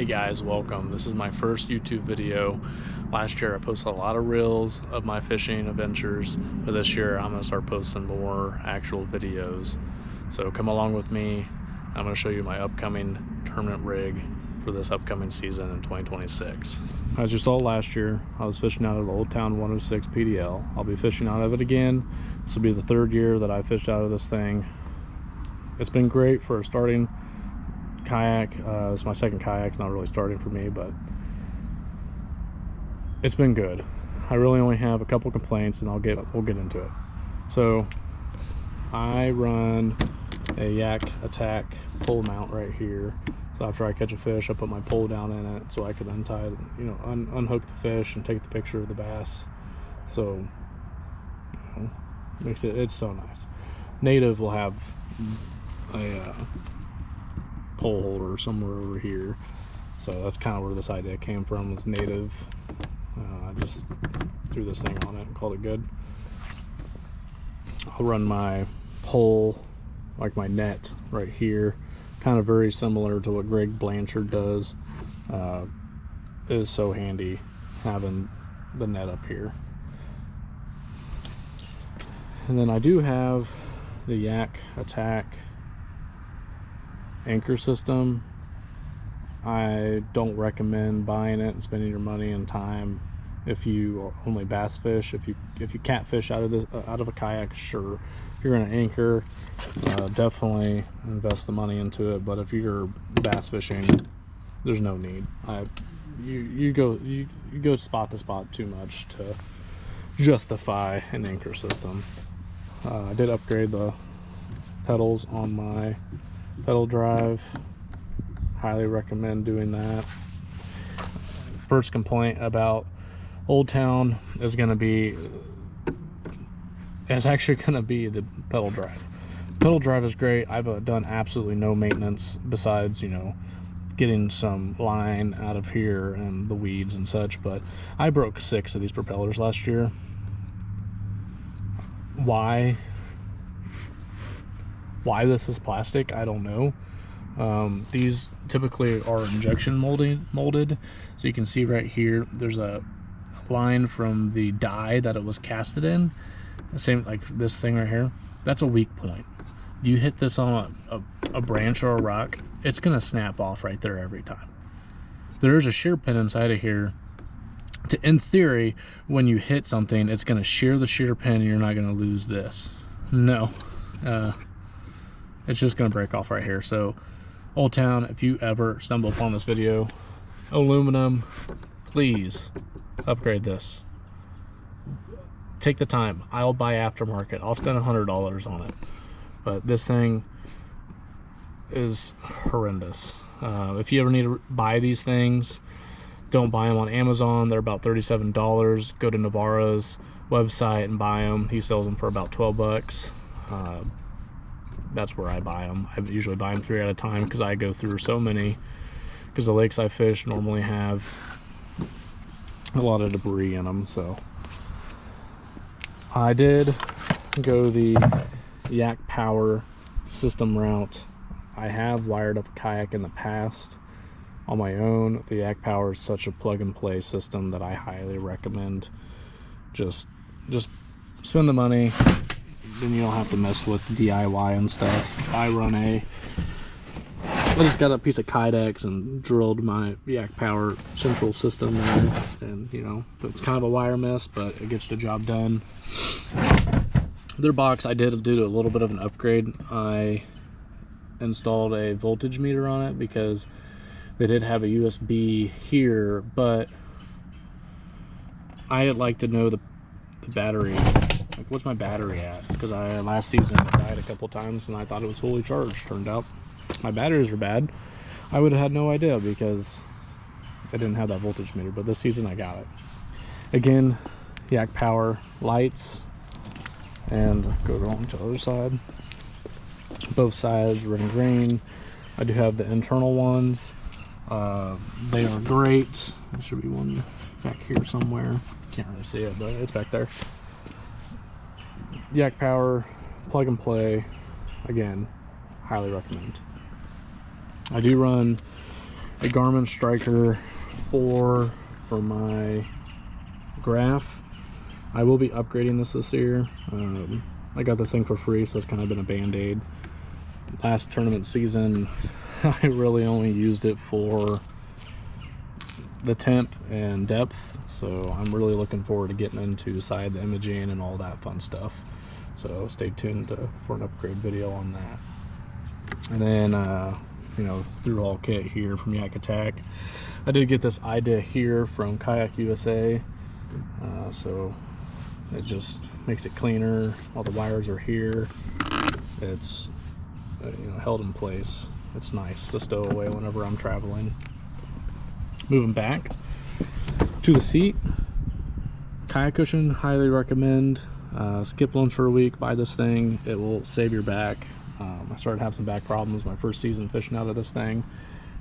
Hey guys, welcome. This is my first YouTube video. Last year I posted a lot of reels of my fishing adventures, but this year I'm going to start posting more actual videos. So come along with me. I'm going to show you my upcoming tournament rig for this upcoming season in 2026. As you saw last year, I was fishing out of the Old Town 106 PDL. I'll be fishing out of it again. This will be the third year that I fished out of this thing. It's been great for starting kayak. It's my second kayak. It's not really starting for me, but it's been good. I really only have a couple complaints, and we'll get into it. So I run a Yak Attack pole mount right here. So after I catch a fish, I put my pole down in it so I can untie, unhook the fish and take the picture of the bass. So it's so nice. Native will have a pole holder somewhere over here, so that's kind of where this idea came from. Was Native. I just threw this thing on it and called it good. I'll run my pole, like my net right here, kind of very similar to what Greg Blanchard does. It is so handy having the net up here. And then I do have the Yak Attack anchor system. I don't recommend buying it and spending your money and time if you only bass fish. If you catfish out of a kayak, sure. If you're gonna anchor, definitely invest the money into it. But if you're bass fishing, there's no need. You go spot to spot too much to justify an anchor system. I did upgrade the pedals on my pedal drive. Highly recommend doing that. First complaint about Old Town is going to be, it's actually going to be the pedal drive. Pedal drive is great. I've done absolutely no maintenance besides, getting some line out of here and the weeds and such, but I broke 6 of these propellers last year. Why this is plastic, I don't know. These typically are injection molded, so you can see right here there's a line from the die that it was casted in. The same like this thing right here, that's a weak point. You hit this on a branch or a rock, it's gonna snap off right there every time. There is a shear pin inside of here in theory, when you hit something, it's gonna shear the shear pin and you're not gonna lose this. No, it's just gonna break off right here. So Old Town, if you ever stumble upon this video, aluminum, please upgrade this. Take the time. I'll buy aftermarket. I'll spend $100 on it, but this thing is horrendous. If you ever need to buy these things, don't buy them on Amazon. They're about $37. Go to Navarro's website and buy them. He sells them for about 12 bucks. That's where I buy them. I usually buy them 3 at a time because I go through so many, because the lakes I fish normally have a lot of debris in them. So I did go the Yak Power system route. I have wired up a kayak in the past on my own. The Yak Power is such a plug and play system that I highly recommend. Just spend the money, then you don't have to mess with DIY and stuff. I just got a piece of Kydex and drilled my Yak Power central system there, and it's kind of a wire mess, but it gets the job done. Their box, I did do a little bit of an upgrade. I installed a voltage meter on it because they did have a USB here, but I'd like to know the battery. Like, what's my battery at? Because last season it died a couple times and I thought it was fully charged. Turned out my batteries were bad. I would have had no idea because I didn't have that voltage meter, but this season I got it. Again, Yak Power lights, and go on to the other side. Both sides running green. I do have the internal ones. They are great. There should be one back here somewhere. Can't really see it, but it's back there. Yak Power, plug and play. Again, highly recommend. I do run a Garmin Striker 4 for my graph. I will be upgrading this year. I got this thing for free, so it's kind of been a band-aid. Last tournament season, I really only used it for the temp and depth, so I'm really looking forward to getting into side imaging and all that fun stuff. So stay tuned for an upgrade video on that. And then you know, through all kit here from Yak Attack. I did get this idea here from Kayak USA, so it just makes it cleaner. All the wires are here. It's you know, held in place. It's nice to stow away whenever I'm traveling. Moving back to the seat, kayak cushion, highly recommend. Skip lunch for a week, buy this thing. It will save your back. I started having some back problems my first season fishing out of this thing,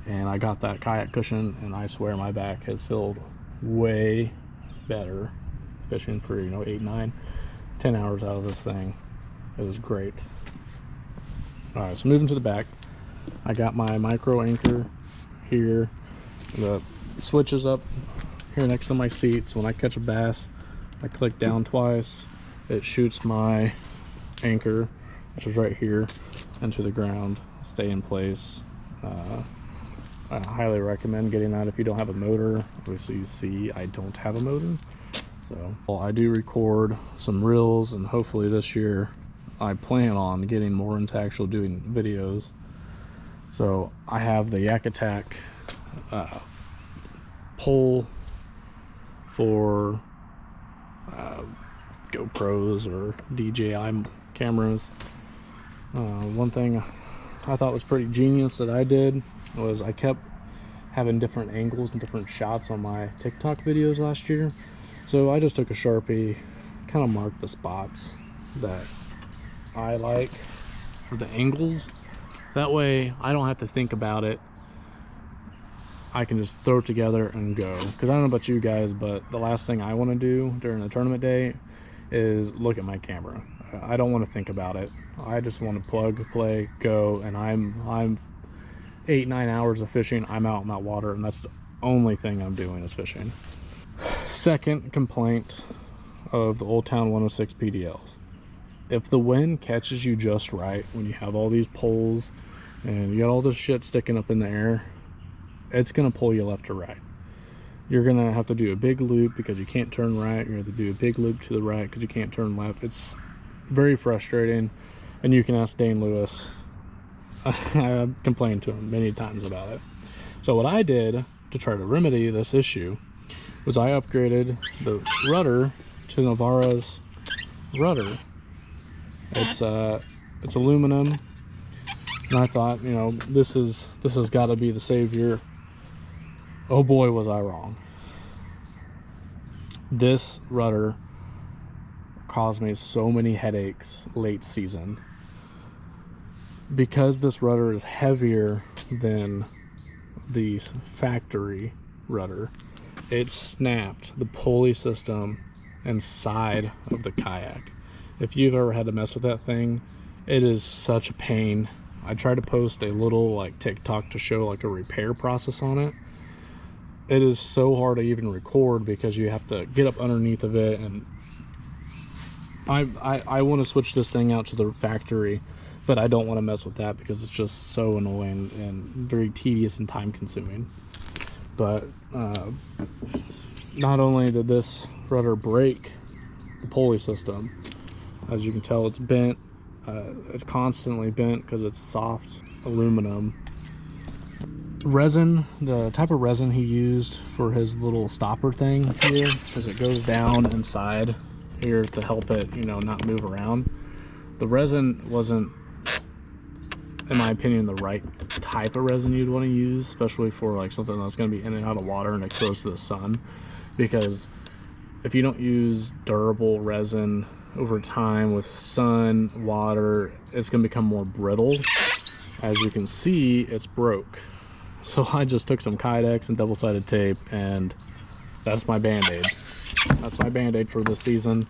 and I got that kayak cushion, and I swear my back has felt way better fishing for, you know, 8, 9, 10 hours out of this thing. It was great. All right, so moving to the back, I got my micro anchor here. The switch is up here next to my seat, so when I catch a bass, I click down twice, it shoots my anchor, which is right here, into the ground, stay in place. I highly recommend getting that if you don't have a motor. Obviously you see I don't have a motor, so well, I do record some reels, and hopefully this year I plan on getting more into actual doing videos. So I have the Yak Attack pole for GoPros or DJI cameras. One thing I thought was pretty genius that I did was I kept having different angles and different shots on my TikTok videos last year. So I just took a Sharpie, kind of marked the spots that I like for the angles. That way I don't have to think about it. I can just throw it together and go. Because I don't know about you guys, but the last thing I want to do during the tournament day is look at my camera. I don't want to think about it. I just want to plug, play, go, and I'm 8, 9 hours of fishing. I'm out in that water, and that's the only thing I'm doing is fishing. Second complaint of the Old Town 106 PDLs. If the wind catches you just right, when you have all these poles and you got all this shit sticking up in the air, it's gonna pull you left or right. You're gonna have to do a big loop because you can't turn right. You're gonna have to do a big loop to the right because you can't turn left. It's very frustrating, and you can ask Dane Lewis. I complained to him many times about it. So what I did to try to remedy this issue was I upgraded the rudder to Navarra's rudder. It's aluminum, and I thought, you know, this has got to be the savior. Oh boy, was I wrong. This rudder caused me so many headaches late season because this rudder is heavier than the factory rudder. It snapped the pulley system and side of the kayak. If you've ever had to mess with that thing, it is such a pain. I tried to post a little like TikTok to show like a repair process on it. It is so hard to even record because you have to get up underneath of it, and I want to switch this thing out to the factory, but I don't want to mess with that because it's just so annoying and very tedious and time consuming. But not only did this rudder break the pulley system, as you can tell, it's bent. It's constantly bent because it's soft aluminum. Resin, the type of resin he used for his little stopper thing here, because it goes down inside here to help it, you know, not move around. The resin wasn't, in my opinion, the right type of resin you'd want to use, especially for like something that's going to be in and out of water and exposed to the sun, because if you don't use durable resin over time with sun, water, it's going to become more brittle. As you can see, it's broke. So I just took some Kydex and double-sided tape, and that's my band-aid. That's my band-aid for this season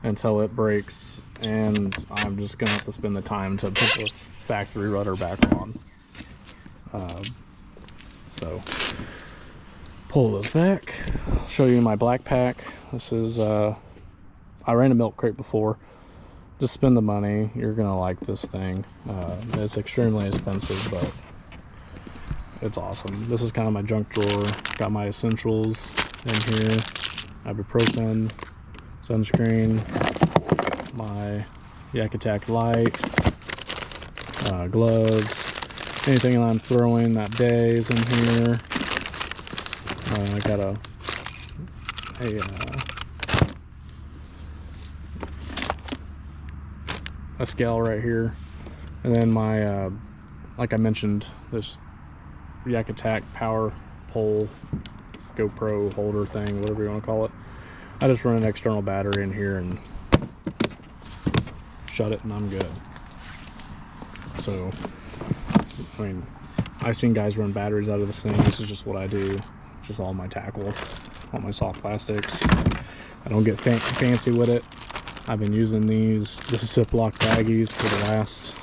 until it breaks, and I'm just gonna have to spend the time to put the factory rudder back on. So pull those back. I'll show you my black pack. This is I ran a milk crate before. Just spend the money. You're gonna like this thing. It's extremely expensive, but it's awesome. This is kind of my junk drawer. Got my essentials in here. Ibuprofen, sunscreen, my Yak Attack light, gloves, anything that I'm throwing that day is in here. I got a scale right here, and then my like I mentioned, this Yak Attack power pole GoPro holder thing, whatever you want to call it. I just run an external battery in here and shut it, and I'm good. So I mean, I've seen guys run batteries out of this thing. This is just what I do. It's just all my tackle, all my soft plastics. I don't get fancy with it. I've been using these just Ziploc baggies for the last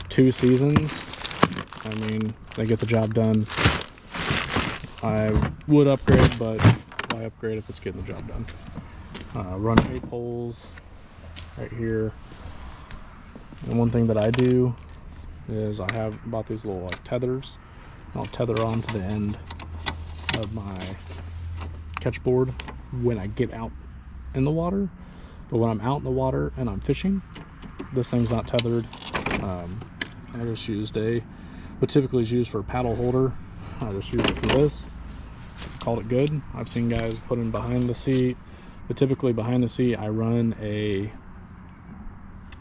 2 seasons. I mean, they get the job done. I would upgrade, but why upgrade if it's getting the job done? Run 8 poles right here. And one thing that I do is I have bought these little like tethers. I'll tether on to the end of my catch board when I get out in the water. But when I'm out in the water and I'm fishing, this thing's not tethered. I just used what typically is used for a paddle holder. I just used it for this. Called it good. I've seen guys put them behind the seat, but typically behind the seat I run a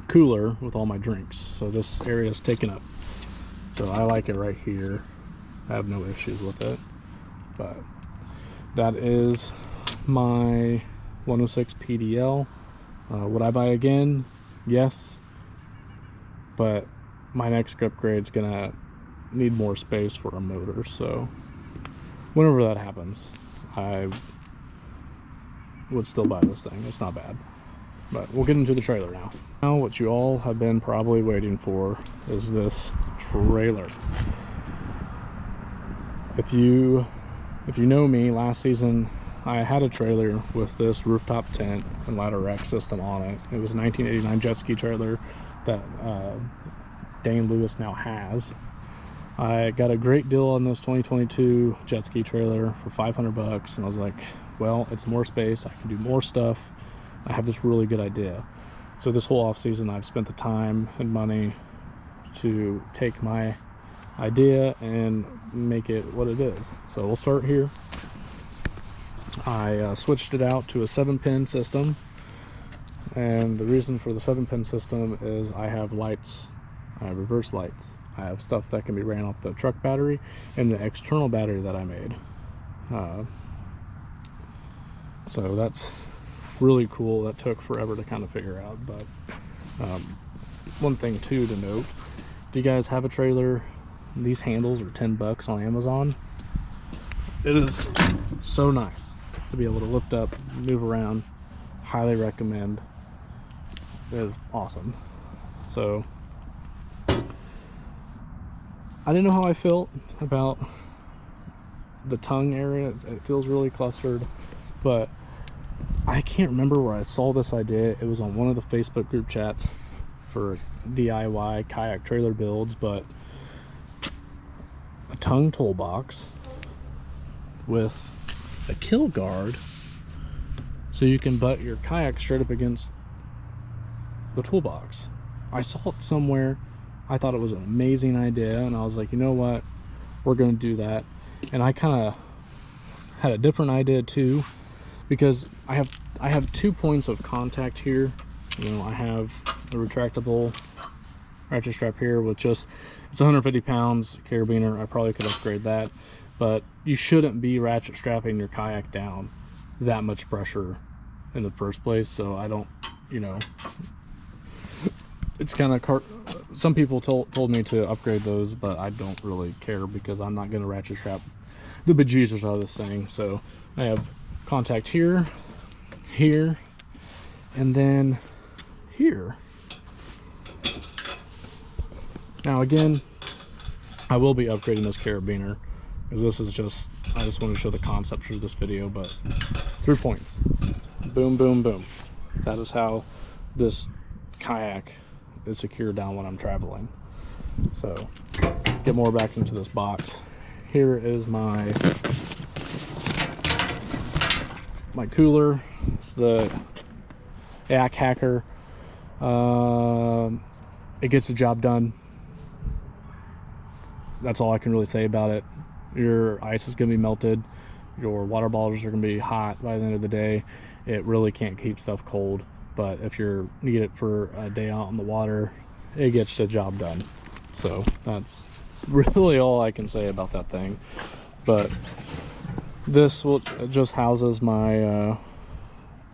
cooler with all my drinks, so this area is taken up. So I like it right here. I have no issues with it. But that is my 106 PDL. Would I buy again? Yes, but my next upgrade's gonna need more space for a motor, so whenever that happens, I would still buy this thing. It's not bad. But we'll get into the trailer now. Now what you all have been probably waiting for is this trailer. If you know me, last season I had a trailer with this rooftop tent and ladder rack system on it. It was a 1989 jet ski trailer that Dane Lewis now has. I got a great deal on this 2022 jet ski trailer for 500 bucks, and I was like, well, it's more space, I can do more stuff. I have this really good idea. So this whole off season I've spent the time and money to take my idea and make it what it is. So we'll start here. I switched it out to a 7-pin system, and the reason for the 7-pin system is I have lights. I have reverse lights. I have stuff that can be ran off the truck battery and the external battery that I made. So that's really cool. That took forever to kind of figure out, but one thing too to note, if you guys have a trailer, these handles are 10 bucks on Amazon. It is so nice to be able to lift up, move around. Highly recommend. It is awesome. So I didn't know how I felt about the tongue area. It feels really clustered, but I can't remember where I saw this idea. It was on one of the Facebook group chats for DIY kayak trailer builds, but a tongue toolbox with a kill guard so you can butt your kayak straight up against the toolbox. I saw it somewhere. I thought it was an amazing idea, and I was like, you know what, we're gonna do that. And I kind of had a different idea too, because I have 2 points of contact here. You know, I have a retractable ratchet strap here with just, it's 150 pounds carabiner. I probably could upgrade that, but you shouldn't be ratchet strapping your kayak down that much pressure in the first place. So I don't, you know, it's kind of some people told me to upgrade those, but I don't really care because I'm not going to ratchet strap the bejesus out of this thing. So I have contact here, here, and then here. Now again, I will be upgrading this carabiner, because this is just, I just want to show the concept for this video. But 3 points, boom, boom, boom. That is how this kayak is secured down when I'm traveling. So get more back into this box. Here is my cooler. It's the Kayak Hacker. It gets the job done. That's all I can really say about it. Your ice is going to be melted. Your water bottles are going to be hot by the end of the day. It really can't keep stuff cold. But if you need it for a day out on the water, it gets the job done. So that's really all I can say about that thing. But this just houses my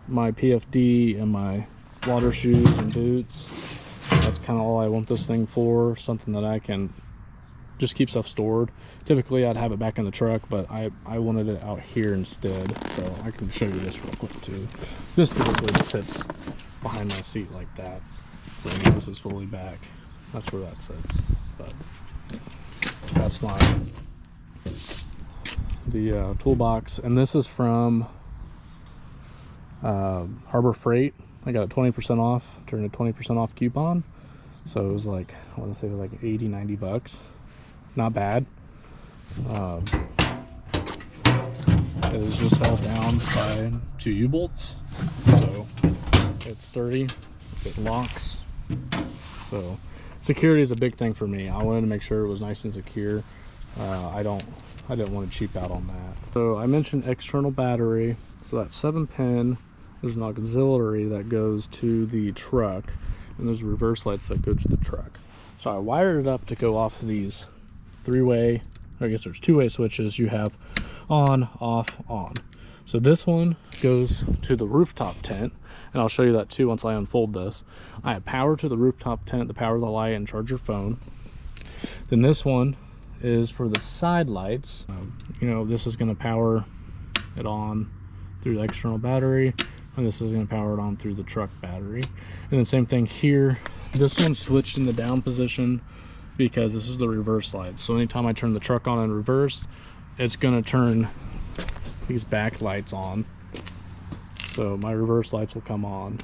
my PFD and my water shoes and boots. That's kind of all I want this thing for. Something that I can just keep stuff stored. Typically I'd have it back in the truck, but I wanted it out here instead. So I can show you this real quick too. This typically just sits behind my seat like that. So this is fully back. That's where that sits. But that's the toolbox, and this is from Harbor Freight. I got it 20% off during a 20% off coupon, so it was like, I want to say it was like 80-90 bucks. Not bad. It is just held down by 2 U-bolts, so it's sturdy, it locks. So security is a big thing for me. I wanted to make sure it was nice and secure. I didn't want to cheap out on that. So I mentioned external battery. So that's 7-pin. There's an auxiliary that goes to the truck, and there's reverse lights that go to the truck. So I wired it up to go off of these 3-way, I guess there's 2-way switches. You have on, off, on. So this one goes to the rooftop tent, and I'll show you that too once I unfold this. I have power to the rooftop tent, the power of the light, and charge your phone. Then this one is for the side lights. You know, this is going to power it on through the external battery, and this is going to power it on through the truck battery. And then same thing here. This one's switched in the down position because this is the reverse light. So anytime I turn the truck on in reverse, it's going to turn these back lights on. So my reverse lights will come on.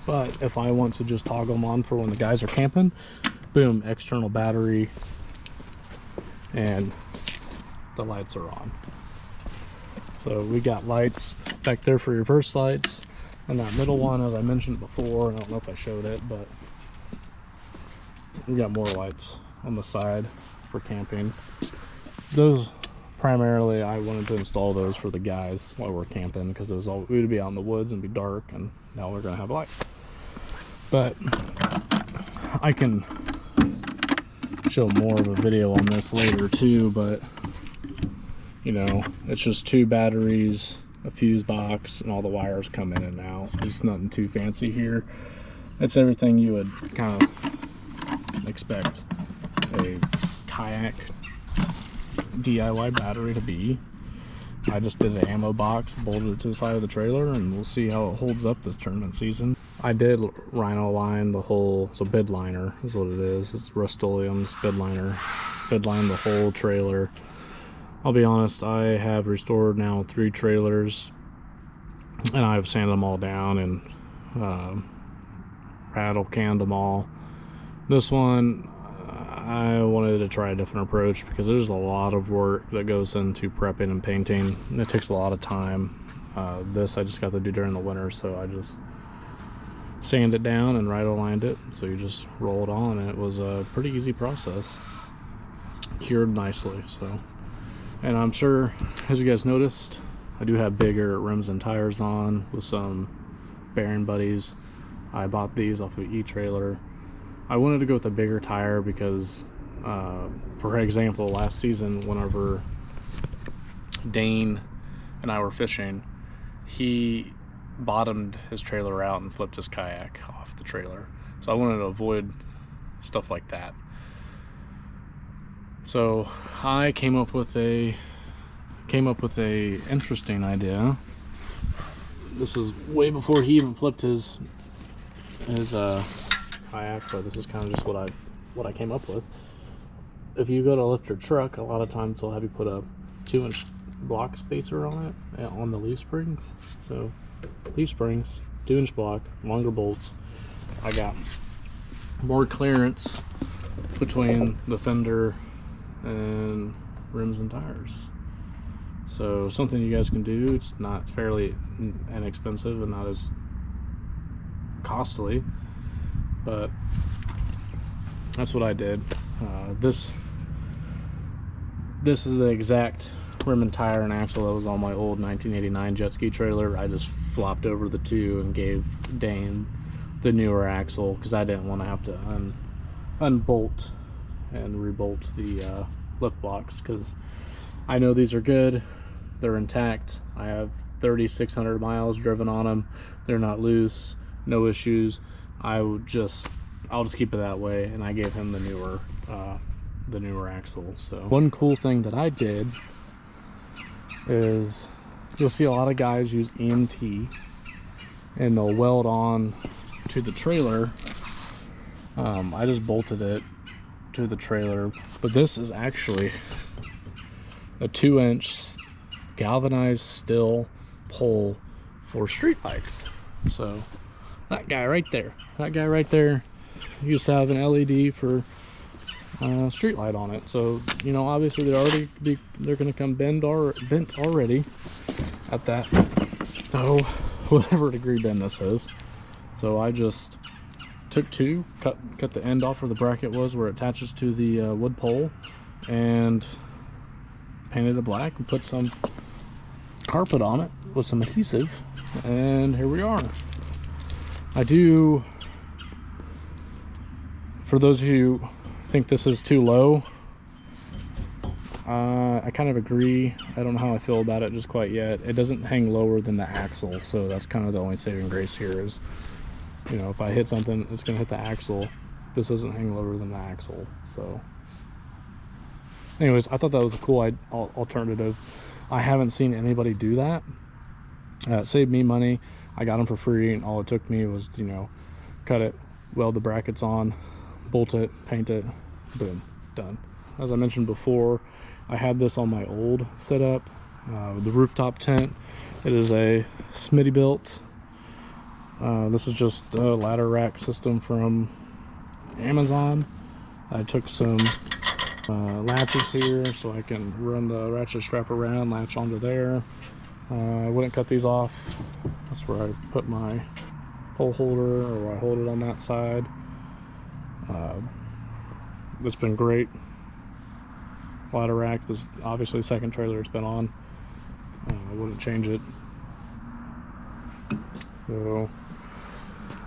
But if I want to just toggle them on for when the guys are camping, boom, external battery, and the lights are on. So we got lights back there for reverse lights, and that middle one, as I mentioned before, I don't know if I showed it, but we got more lights on the side for camping. Those primarily, I wanted to install those for the guys while we're camping, because we would be out in the woods and be dark, and now we're gonna have light. But I can show more of a video on this later too, but you know, it's just 2 batteries, a fuse box, and all the wires come in and out. It's nothing too fancy here. It's everything you would kind of expect a kayak DIY battery to be. I just did an ammo box, bolted it to the side of the trailer, and we'll see how it holds up this tournament season. I did rhino line the whole, so bid liner is what it is. It's Rust-Oleum's bid liner. Bid line the whole trailer. I'll be honest, I have restored now 3 trailers, and I've sanded them all down and rattle canned them all. This one, I wanted to try a different approach because there's a lot of work that goes into prepping and painting, and it takes a lot of time. This I just got to do during the winter, so I just sand it down and right aligned it, so you just roll it on, and it was a pretty easy process. Cured nicely. So, and I'm sure, as you guys noticed, I do have bigger rims and tires on with some bearing buddies. I bought these off of E-Trailer. I wanted to go with a bigger tire because, for example, last season, whenever Dane and I were fishing, he bottomed his trailer out and flipped his kayak off the trailer. So I wanted to avoid stuff like that. So I came up with a interesting idea. This is way before he even flipped his kayak, but this is kind of just what I came up with. if you go to lift your truck, a lot of times they'll have you put a 2-inch block spacer on it, on the leaf springs. So leaf springs, 2-inch block, longer bolts. I got more clearance between the fender and rims and tires. So something you guys can do. It's not fairly inexpensive and not as costly, but that's what I did. This is the exact rim and tire and axle that was on my old 1989 jet ski trailer. I just flopped over the two and gave Dane the newer axle because I didn't want to have to unbolt and rebolt the lift blocks, because I know these are good, they're intact. I have 3,600 miles driven on them. They're not loose, no issues. I'll just keep it that way, and I gave him the newer axle. So one cool thing that I did is, you'll see a lot of guys use EMT and they'll weld on to the trailer. I just bolted it to the trailer, but this is actually a 2-inch galvanized steel pole for street bikes. So that guy right there used to have an LED for street light on it. So, you know, obviously they're going to come bent already at that, so whatever degree bend this is. So I just took two, cut the end off where the bracket was, where it attaches to the wood pole, and painted it black and put some carpet on it with some adhesive, and here we are. I do, for those of you who think this is too low, I kind of agree. I don't know how I feel about it just quite yet. It doesn't hang lower than the axle, so that's kind of the only saving grace here is, you know, if I hit something, it's going to hit the axle. This doesn't hang lower than the axle. So anyways, I thought that was a cool alternative. I haven't seen anybody do that. It saved me money. I got them for free, and all it took me was, you know, cut it, weld the brackets on, bolt it, paint it, boom, done. As I mentioned before, I had this on my old setup, the rooftop tent. It is a Smittybilt. This is just a ladder rack system from Amazon. I took some latches here so I can run the ratchet strap around, latch onto there. I wouldn't cut these off. That's where I put my pole holder, or I hold it on that side. It's been great. Ladder rack. This is obviously the second trailer it's been on. I wouldn't change it. So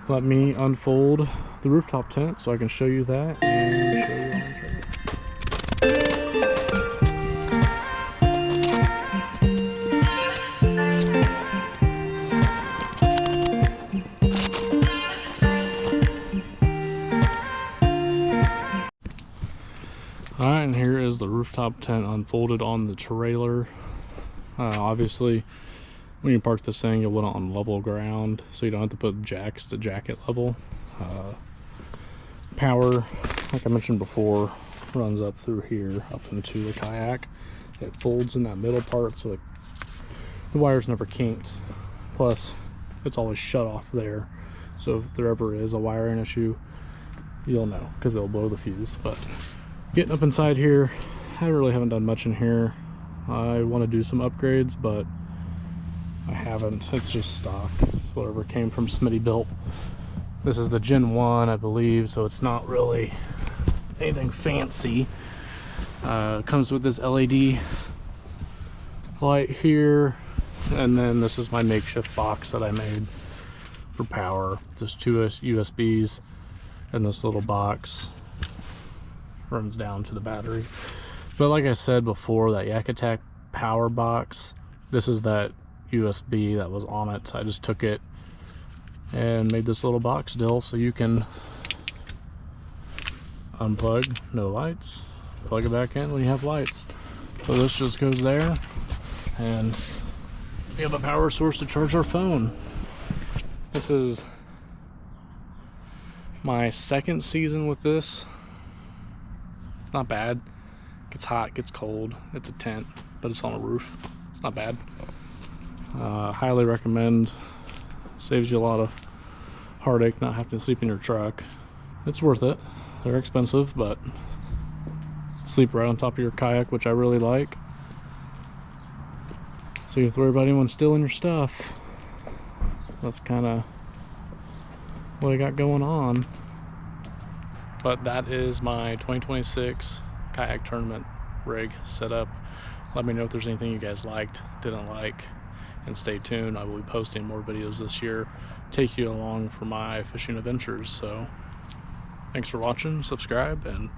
let me unfold the rooftop tent so I can show you that and show you on the trailer. Alright, and here is the rooftop tent unfolded on the trailer. Obviously, when you park this thing, you'll want it on level ground, so you don't have to put jacks to jacket level. Power, like I mentioned before, runs up through here, up into the Kayak. It folds in that middle part, so the wire's never kinked. Plus, it's always shut off there, so if there ever is a wiring issue, you'll know, because it'll blow the fuse. But getting up inside here, I really haven't done much in here. I want to do some upgrades, but I haven't. It's just stock. It's whatever came from Smittybilt. This is the Gen 1, I believe, so it's not really anything fancy. Comes with this LED light here, and then this is my makeshift box that I made for power. Just two USBs, and this little box runs down to the battery. But like I said before, that Yak Attack power box, this is that USB that was on it. I just took it and made this little box deal so you can unplug, no lights, plug it back in when you have lights. So this just goes there, and we have a power source to charge our phone. This is my second season with this. It's not bad. Gets hot, gets cold. It's a tent, but it's on a roof. It's not bad. Highly recommend. Saves you a lot of heartache not having to sleep in your truck. It's worth it. They're expensive, but sleep right on top of your kayak, which I really like. So you have to worry about anyone stealing your stuff. That's kind of what I got going on. But that is my 2026 kayak tournament rig setup. Let me know if there's anything you guys liked, didn't like, and stay tuned. I will be posting more videos this year, take you along for my fishing adventures. So thanks for watching, subscribe, and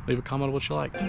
leave a comment on what you liked.